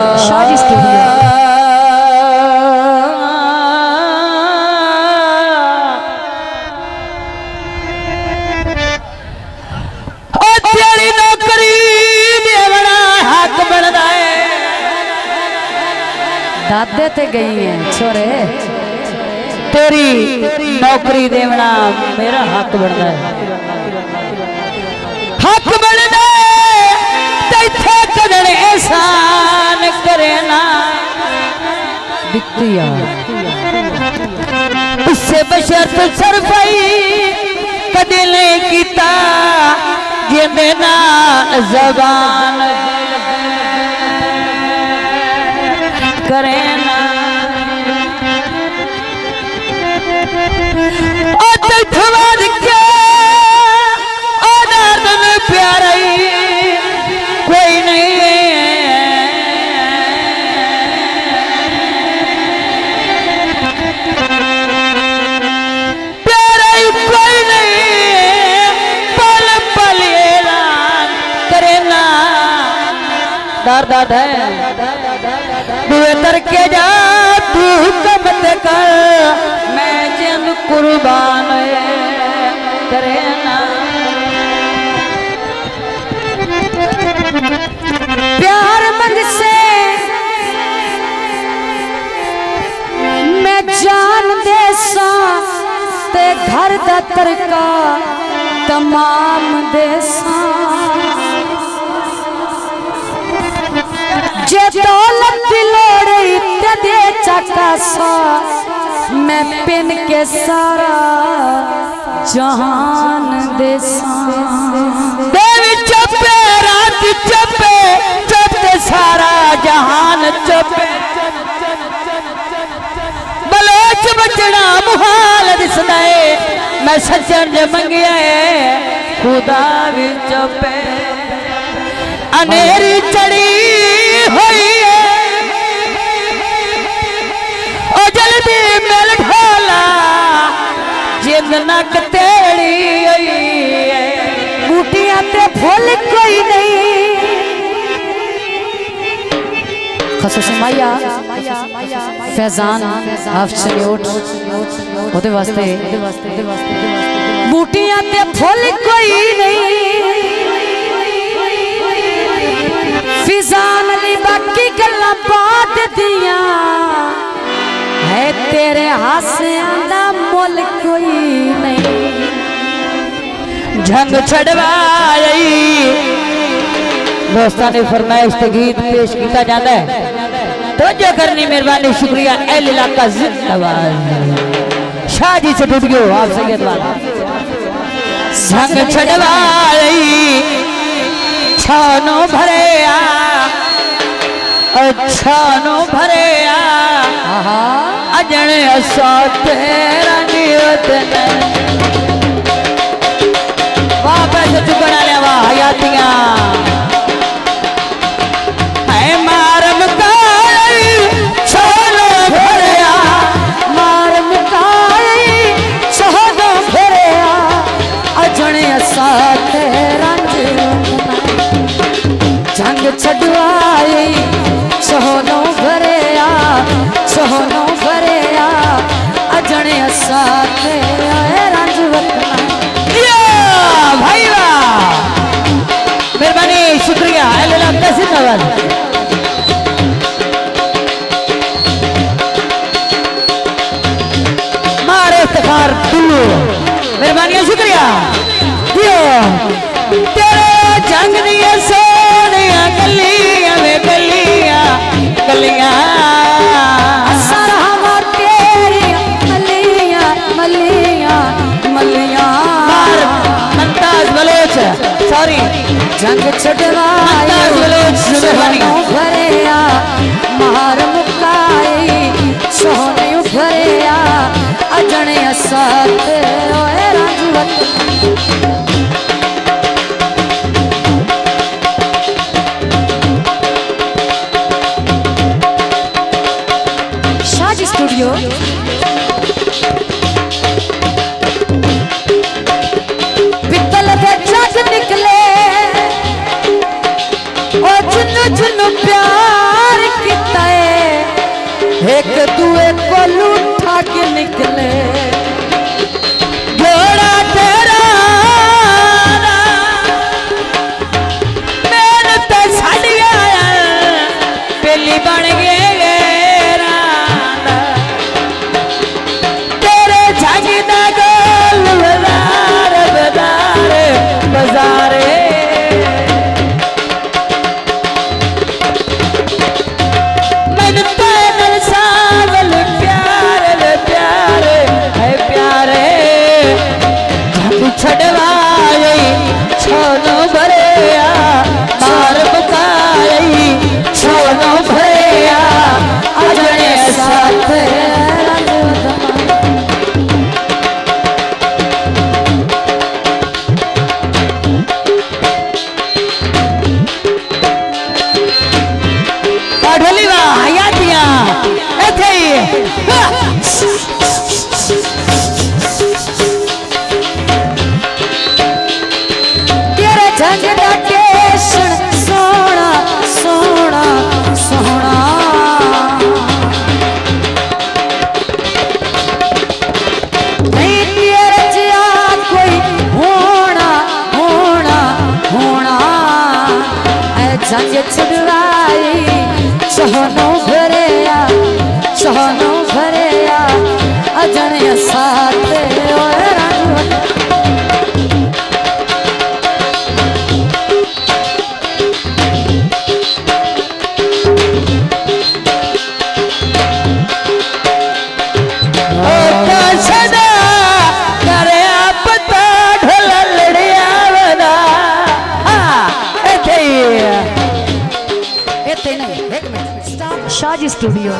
शादी स्टूडियो। तेरी नौकरी देवना हक बनदा है। दादे ते गई है छोरे। तेरी नौकरी देवना मेरा हक बनदा है। हक बनदा तैथे कदर एहसान करे ना दिखती उससे बशर्त सरफाई कदे नहीं कीता जिंदे ना ज़बान करे ना तैथवाद क्या आदर्द में प्यारा कोई नहीं प्यारा कोई नहीं पल पल ऐलान करे ना दर्द है बेहतर के जा तू कमत कर मैं जिन कुर्बान करे ना प्यार मंग से मैं जान दे सा ते घर दतर का तमाम देसा जे दौलत की लोड़ी ते दे चका सा मैं पिन के सारा जहान देसा देवी चुपे रात चुपे चुपते सारा जहान चुपे बलोच बचना मुहाल दिसदा है मैं सज्जन जे मंगिया है खुदा भी चुपे अनेरी चढ़ी हुई है ओ जल्दी मिल ढोला जिंद नक तेड़ी हुई है बूटियां ते फूल कोई नहीं खसुस माया फैजान आफ्शन्योट ओदे वास्ते बूटियां ते फूल कोई नहीं फिजान अली बाकी गल्लां बात दियां है तेरे हासियां दा मुल कोई नहीं झंग छड़वाई दोस्तां ने फरमाइश ते गीत पेश किया जाता है तो जो करनी मेहरबानी शुक्रिया एल इलाका जिंदाबाद शाह जी से टूट गयो आप सैयद वाला झंग छड़वाई छानो भरे छानो भरे अजन असा तेरा नियत वाह पैसे चुकना ले वाह हयातियां है मारम काई छोलो भरया मारम काई छोलो भरया अजने असा तेरा जंग छड़वाई छोलो भरया अजने असा तेरा भाई वाह मेहरबानी शुक्रिया जिंदाबाद मारे इफ्तिखार टुल्लू मेहरबानी शुक्रिया तेरे जंग दिया सोनिया गलियां में गलियां गलियां सॉरी जंग छड़वाई भरिया मार मुकाई सोने भरिया अजने साथ एक दुए को लूटा के निकले जोड़ा तेरा मैंने तो छड़ गया पहली बन गए तेरे झगड़ा गोल बाजार बाजार बाजारे मन पैदल सावल प्यारे प्यारे है प्यारे झंड छड़वाई छोनो भरेया मार बकाई छोनो भरेया अजने साथ ढोलीवा हयातिया एथे तेरे झंझटा टेशन सोना सोना सोना नहीं तेरे जिया कोई होना होना होना ऐ झंझ छुड़वाई सोनो भरेया सोनो भरेया अजने साथ ओए राजू शाजी स्टूडियो।